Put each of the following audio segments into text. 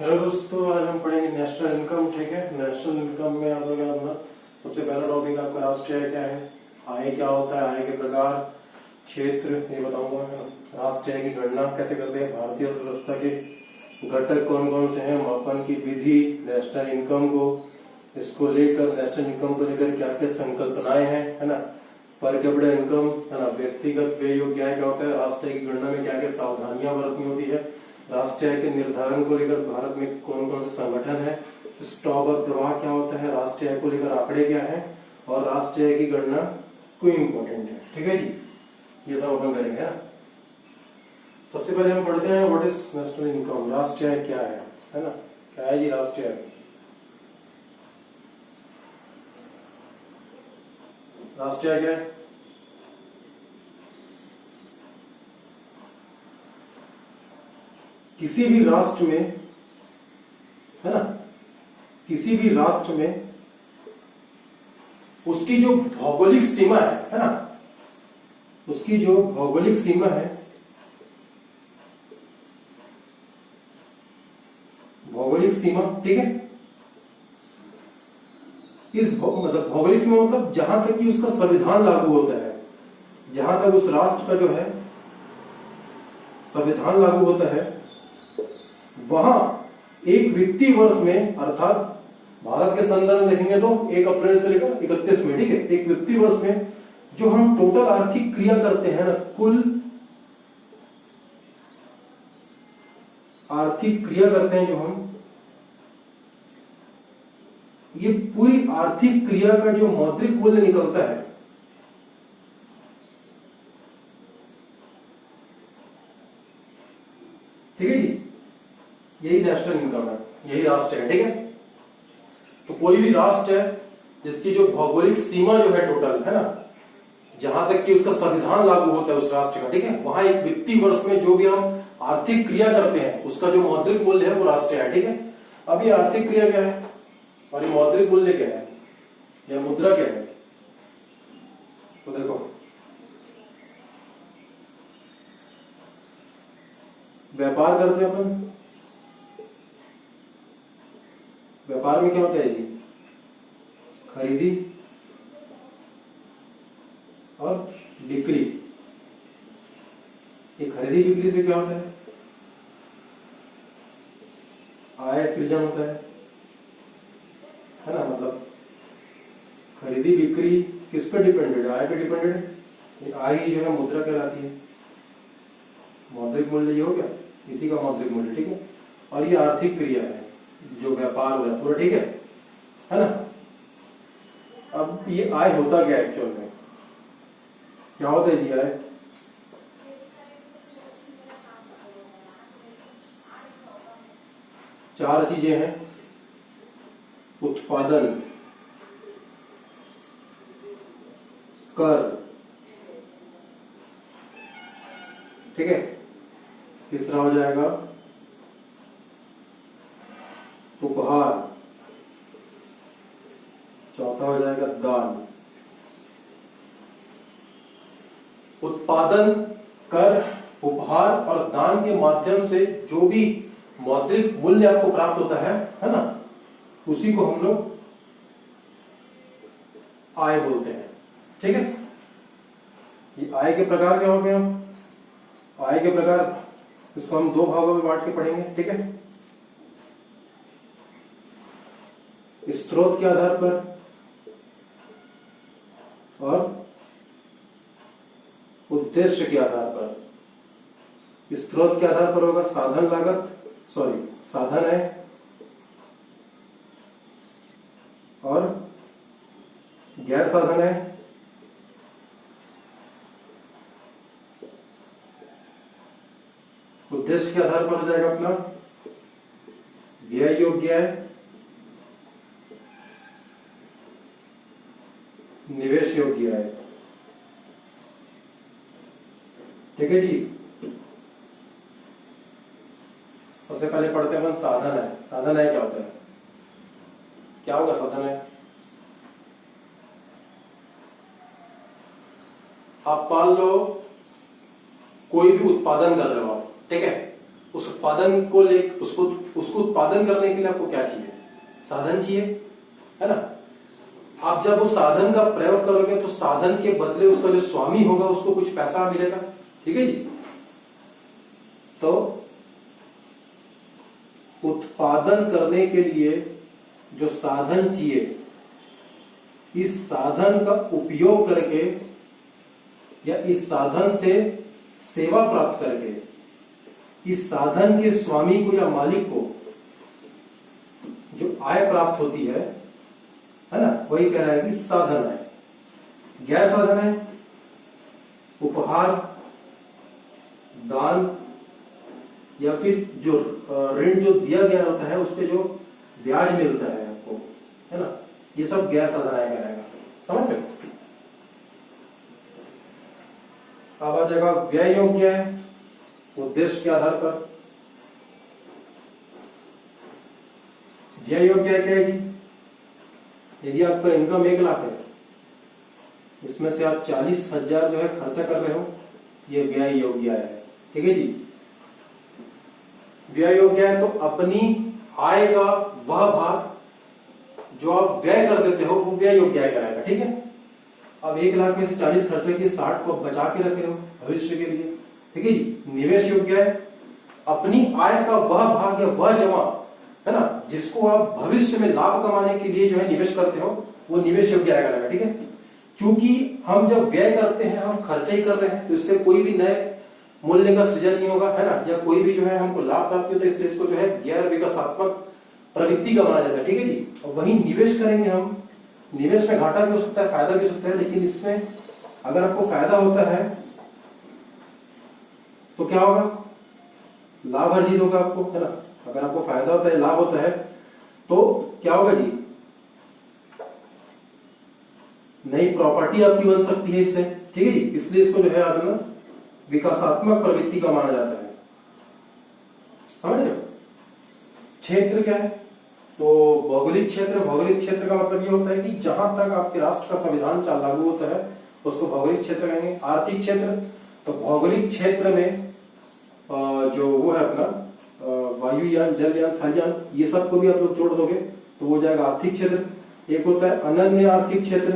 Hello दोस्तों, आज हम पढ़ेंगे नेशनल इनकम। ठीक है, नेशनल इनकम में आप लोग अपना सबसे पहला टॉपिक आपका राष्ट्रीय आय क्या है, आय क्या होता है, आय के प्रकार, क्षेत्र ये बताऊंगा मैं। राष्ट्रीय आय की गणना कैसे करते हैं, भारतीय अर्थव्यवस्था के घटक कौन कौन से हैं, मापन की विधि, नेशनल इनकम को इसको लेकर नेशनल इनकम को लेकर क्या क्या संकल्पनाएं हैं, है ना। पर कैपिटा इनकम, है ना, व्यक्तिगत व्यय योग्य आय क्या होता है, राष्ट्रीय आय की गणना में क्या क्या सावधानियां बरतनी होती है, राष्ट्रीय आय के निर्धारण को लेकर भारत में कौन कौन से संगठन है, स्टॉक और प्रवाह क्या होता है, राष्ट्रीय आय को लेकर आंकड़े क्या है, और राष्ट्रीय आय की गणना क्यों इंपॉर्टेंट है। ठीक है जी, ये सब अपन करेंगे ना। सबसे पहले हम पढ़ते हैं व्हाट इज नेशनल इनकम, राष्ट्रीय आय क्या है ना। क्या है जी राष्ट्रीय आय? राष्ट्रीय आय क्या है? किसी भी राष्ट्र में, है ना, किसी भी राष्ट्र में उसकी जो भौगोलिक सीमा है ना, उसकी जो भौगोलिक सीमा है, भौगोलिक सीमा, ठीक है, इस मतलब भौगोलिक सीमा मतलब जहां तक कि उसका संविधान लागू होता है, जहां तक उस राष्ट्र का जो है संविधान लागू होता है, वहां एक वित्तीय वर्ष में, अर्थात भारत के संदर्भ में देखेंगे तो 1 अप्रैल से लेकर 31 में, ठीक है, एक वित्तीय वर्ष में जो हम टोटल आर्थिक क्रिया करते हैं ना, कुल आर्थिक क्रिया करते हैं जो हम, ये पूरी आर्थिक क्रिया का जो मौद्रिक मूल्य निकलता है, ठीक है जी, यही नेशनल इनकम है, यही राष्ट्र है। ठीक है, तो कोई भी राष्ट्र है जिसकी जो भौगोलिक सीमा जो है टोटल, है ना, जहां तक कि उसका संविधान लागू होता है उस राष्ट्र का, ठीक है, वहां एक वित्तीय वर्ष में जो भी हम आर्थिक क्रिया करते हैं उसका जो मौद्रिक मूल्य है वो राष्ट्रीय है। ठीक है, अब ये आर्थिक क्रिया क्या है और ये मौद्रिक मूल्य क्या है या मुद्रा क्या है, तो देखो व्यापार करते हैं अपन, व्यापार में क्या होता है जी, खरीदी और बिक्री। ये खरीदी बिक्री से क्या होता है, आय सृजन होता है ना, मतलब खरीदी बिक्री किस पे डिपेंडेड है, आय पे डिपेंडेड है। आय ही जो है मुद्रा कहलाती है, मौद्रिक मूल्य ये हो गया, इसी का मौद्रिक मूल्य। ठीक है, और ये आर्थिक क्रिया है जो व्यापार हो रहा है पूरा, ठीक है ना। अब ये आय होता क्या है एक्चुअल में, क्या होता है जी आय? चार चीजें हैं, उत्पादन, कर, ठीक है, तीसरा हो जाएगा उपहार, चौथा हो जाएगा दान। उत्पादन, कर, उपहार और दान के माध्यम से जो भी मौद्रिक मूल्य आपको प्राप्त होता है ना, उसी को हम लोग आय बोलते हैं। ठीक है, ये आय के प्रकार क्या हो गए, हम आय के प्रकार इसको हम 2 भागों में बांट के पढ़ेंगे। ठीक है, स्रोत के आधार पर और उद्देश्य के आधार पर। स्रोत के आधार पर होगा साधन लागत, साधन है, और गैर साधन है, उद्देश्य के आधार पर हो जाएगा अपना व्यय योग्य है, निवेश योग्य है। ठीक है जी, सबसे पहले पढ़ते हैं अपन साधन है। साधन है क्या होता है, क्या होगा साधन है? आप मान लो कोई भी उत्पादन कर रहे हो आप, ठीक है, उस उत्पादन को ले उसको उत्पादन करने के लिए आपको क्या चाहिए? साधन चाहिए, है ना। आप जब उस साधन का प्रयोग करोगे तो साधन के बदले उसका जो स्वामी होगा उसको कुछ पैसा मिलेगा, ठीक है जी। तो उत्पादन करने के लिए जो साधन चाहिए, इस साधन का उपयोग करके या इस साधन से सेवा प्राप्त करके इस साधन के स्वामी को या मालिक को जो आय प्राप्त होती है ना, वही कह रहा है कि साधन है। गैर साधन है उपहार, दान, या फिर जो ऋण जो दिया गया होता है उस पे जो ब्याज मिलता है आपको, है ना, ये सब गैर साधन आय करेगा। समझ रहे हो? अब आ जाएगा व्यय योग्य है, उद्देश्य के आधार पर। व्यय योग्य है क्या है जी? यदि आपका इनकम 1 लाख है, इसमें से आप 40,000 जो है खर्चा कर रहे हो, ये व्यय योग्य है, ठीक है जी। व्यय योग्य है तो अपनी आय का वह भाग जो आप व्यय कर देते हो वो व्यय योग्य आय कराएगा, ठीक है। अब 1 लाख में से 40 खर्चा किए, 60 को बचा के रख रहे हो भविष्य के लिए, ठीक है जी। निवेश योग्य है, अपनी आय का वह भाग या वह जमा, है ना, जिसको आप भविष्य में लाभ कमाने के लिए जो है निवेश करते हो, वो निवेश योग्य आय कराएगा, ठीक है। क्योंकि हम जब व्यय करते हैं हम खर्चा ही कर रहे हैं, तो इससे कोई भी नए मूल्य का सृजन नहीं होगा, है ना, या कोई भी जो है हमको लाभ प्राप्ति होता है, इसलिए इसको जो है गैर विकासात्मक प्रवृत्ति का माना जाता है, ठीक है जी। और वही निवेश करेंगे हम, निवेश में घाटा भी हो सकता है, फायदा भी हो सकता है, लेकिन इसमें अगर आपको फायदा होता है तो क्या होगा? लाभ अर्जित होगा आपको, है ना। अगर आपको फायदा होता है, लाभ होता है, तो क्या होगा जी? नई प्रॉपर्टी आपकी बन सकती है इससे, ठीक है जी। इसलिए इसको जो है आदमी विकासात्मक प्रवृत्ति का माना जाता है। समझ रहे हो? क्षेत्र क्या है? तो भौगोलिक क्षेत्र, भौगोलिक क्षेत्र का मतलब ये होता है कि जहां तक आपके राष्ट्र का संविधान लागू होता है उसको भौगोलिक क्षेत्र कहेंगे। आर्थिक क्षेत्र, तो भौगोलिक क्षेत्र में जो वो है अपना वायुयान, जलयान, थलयान, ये सब को भी आप लोग जोड़ दोगे तो हो जाएगा आर्थिक क्षेत्र। एक होता है अनन्य आर्थिक क्षेत्र,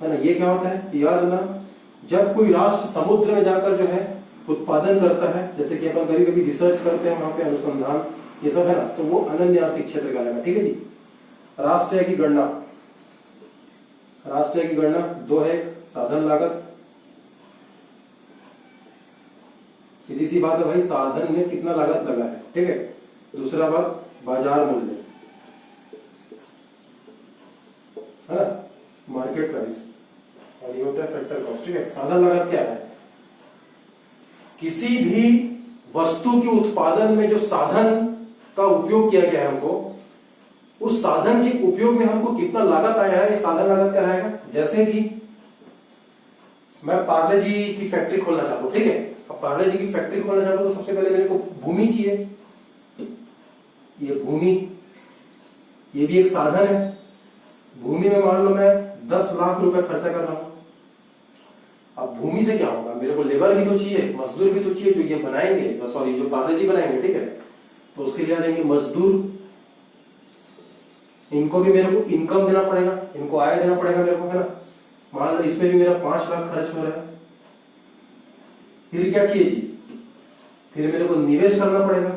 है ना। ये क्या होता है याद रखना, जब कोई राष्ट्र समुद्र में जाकर जो है उत्पादन करता है, जैसे कि अपन कभी कभी रिसर्च करते हैं वहां पे अनुसंधान ये सब, है ना, तो वो अनन्य आर्थिक क्षेत्र कहलाएगा, ठीक है जी। राष्ट्रीय की गणना, राष्ट्रीय की गणना 2 है, साधन लागत। सीधी सी बात है भाई, साधन में कितना लागत लगा है, ठीक है। दूसरा बात बाजार मूल्य, है ना, मार्केट प्राइस, और ये होता है फैक्टर कॉस्ट, ठीक है। साधन लागत क्या है? किसी भी वस्तु के उत्पादन में जो साधन का उपयोग किया गया है हमको, उस साधन के उपयोग में हमको कितना लागत आया है, ये साधन लागत क्या रहेगा। जैसे कि मैं पार्ले जी की फैक्ट्री खोलना चाहता हूं, ठीक है। अब पार्ले जी की फैक्ट्री खोलना चाहता हूं तो सबसे पहले मेरे को भूमि चाहिए, ये भूमि, ये भी एक साधन है। भूमि में मान लो मैं 10 लाख रुपए खर्चा कर रहा हूं। अब भूमि से क्या होगा, मेरे को लेबर भी तो चाहिए, मजदूर भी तो चाहिए, जो ये बनाएंगे, सॉरी जो पार्ले जी बनाएंगे, ठीक है। तो उसके लिए आ जाएंगे मजदूर, इनको भी मेरे को इनकम देना पड़ेगा, इनको आय देना पड़ेगा मेरे को, है ना। मान लो इसमें भी मेरा 5 लाख खर्च हो रहा है। फिर क्या चाहिए जी? फिर मेरे को निवेश करना पड़ेगा।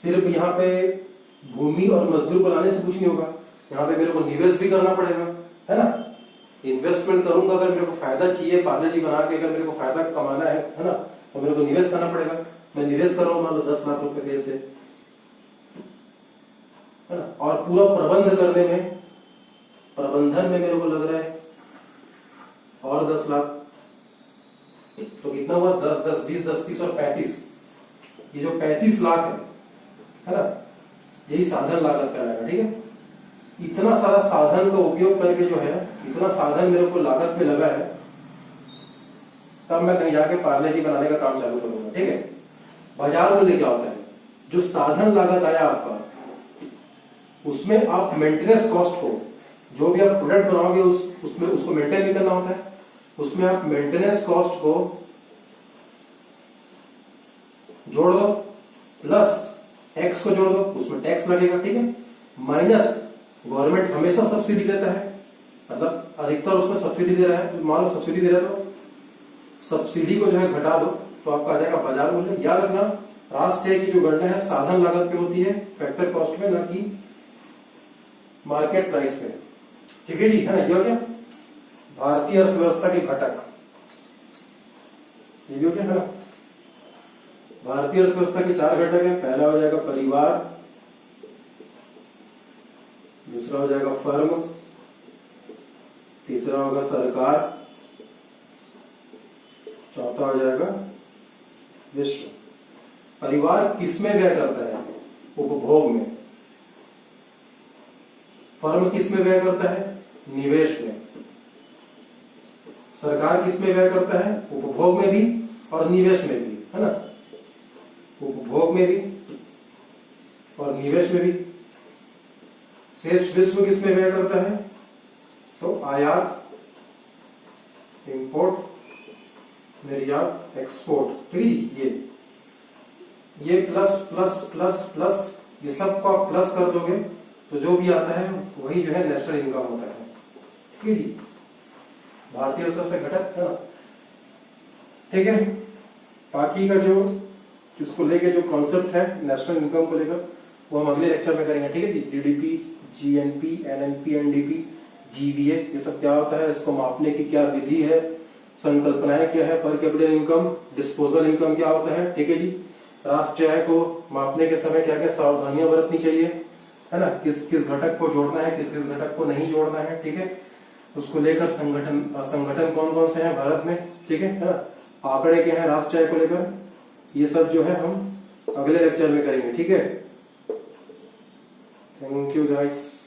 सिर्फ यहाँ पे भूमि और मजदूर को लाने से कुछ नहीं होगा, यहाँ पे मेरे को निवेश भी करना पड़ेगा, है ना। इन्वेस्टमेंट करूंगा, अगर मेरे को फायदा चाहिए पार्ले जी बना के, अगर मेरे को फायदा कमाना है ना, तो मेरे को निवेश करना पड़ेगा। मैं निवेश कर रहा हूं मान लो 10 लाख रुपए से, है ना। और पूरा प्रबंध करने में, प्रबंधन में मेरे को लग रहा है और 10 लाख, तो कितना हुआ? 10, 10, 20, 10, 30 और 35, ये जो 35 लाख है ना, यही साधन लागत कहलाएगा, ठीक है। इतना सारा साधन का उपयोग करके जो है, इतना साधन मेरे को लागत में लगा है, तब मैं कहीं जाके पार्ले जी बनाने का काम चालू करूंगा, ठीक है। बाजार मूल्य क्या होता है? जो साधन लागत आया आपका, उसमें आप मेंटेनेंस कॉस्ट को, जो भी आप प्रोडक्ट बनाओगे उसमें उसको मेंटेन भी करना होता है, उसमें आप मेंटेनेंस कॉस्ट को जोड़ दो, प्लस एक्स को जोड़ दो, उसमें टैक्स लगेगा, ठीक है, माइनस गवर्नमेंट हमेशा सब्सिडी देता है, मतलब अधिकतर उसमें सब्सिडी दे रहा है, तो मान लो सब्सिडी दे रहा है तो सब्सिडी को जो है घटा दो तो आपका आ जाएगा बाजार मूल्य। याद रखना राष्ट्रीय की जो गणना है साधन लागत पे होती है, फैक्टर कॉस्ट में, ना कि मार्केट प्राइस पे, ठीक है जी, है ना। ये हो गया भारतीय अर्थव्यवस्था के घटक, ये भी हो गया, है ना। भारतीय अर्थव्यवस्था के 4 घटक हैं। पहला हो जाएगा परिवार, दूसरा हो जाएगा फर्म, तीसरा होगा सरकार, चौथा हो जाएगा विश्व। परिवार किसमें व्यय करता है? उपभोग में। फर्म किसमें व्यय करता है? निवेश में। सरकार किसमें व्यय करता है? उपभोग में भी और निवेश में भी, है ना। उपभोग में भी और निवेश में भी। शेष विश्व किसमें व्यय करता है? तो आयात, इंपोर्ट, निर्यात, एक्सपोर्ट, ठीक है जी। ये प्लस प्लस प्लस प्लस, ये सब को आप प्लस कर दोगे तो जो भी आता है वही जो है नेशनल इनकम होता है, ठीक है जी। भारतीय अर्थव्यवस्था घटक, है ना, ठीक है। बाकी का जो इसको लेके जो कॉन्सेप्ट है नेशनल इनकम को लेकर वो हम अगले लेक्चर में करेंगे, ठीक है जी। GDP, GNP, NNP, NDP, GVA, ये सब क्या होता है, इसको मापने की क्या विधि है, संकल्पनाएं क्या है, पर कैपिटल इनकम, डिस्पोजल इनकम क्या होता है, ठीक है जी। राष्ट्रीय आय को मापने के समय क्या क्या सावधानियां बरतनी चाहिए, है ना, किस किस घटक को जोड़ना है, किस किस घटक को नहीं जोड़ना है, ठीक है। उसको लेकर संगठन कौन कौन से हैं भारत में, ठीक है ना। आंकड़े क्या है राष्ट्रीय आय को लेकर, ये सब जो है हम अगले लेक्चर में करेंगे, ठीक है। Thank you guys.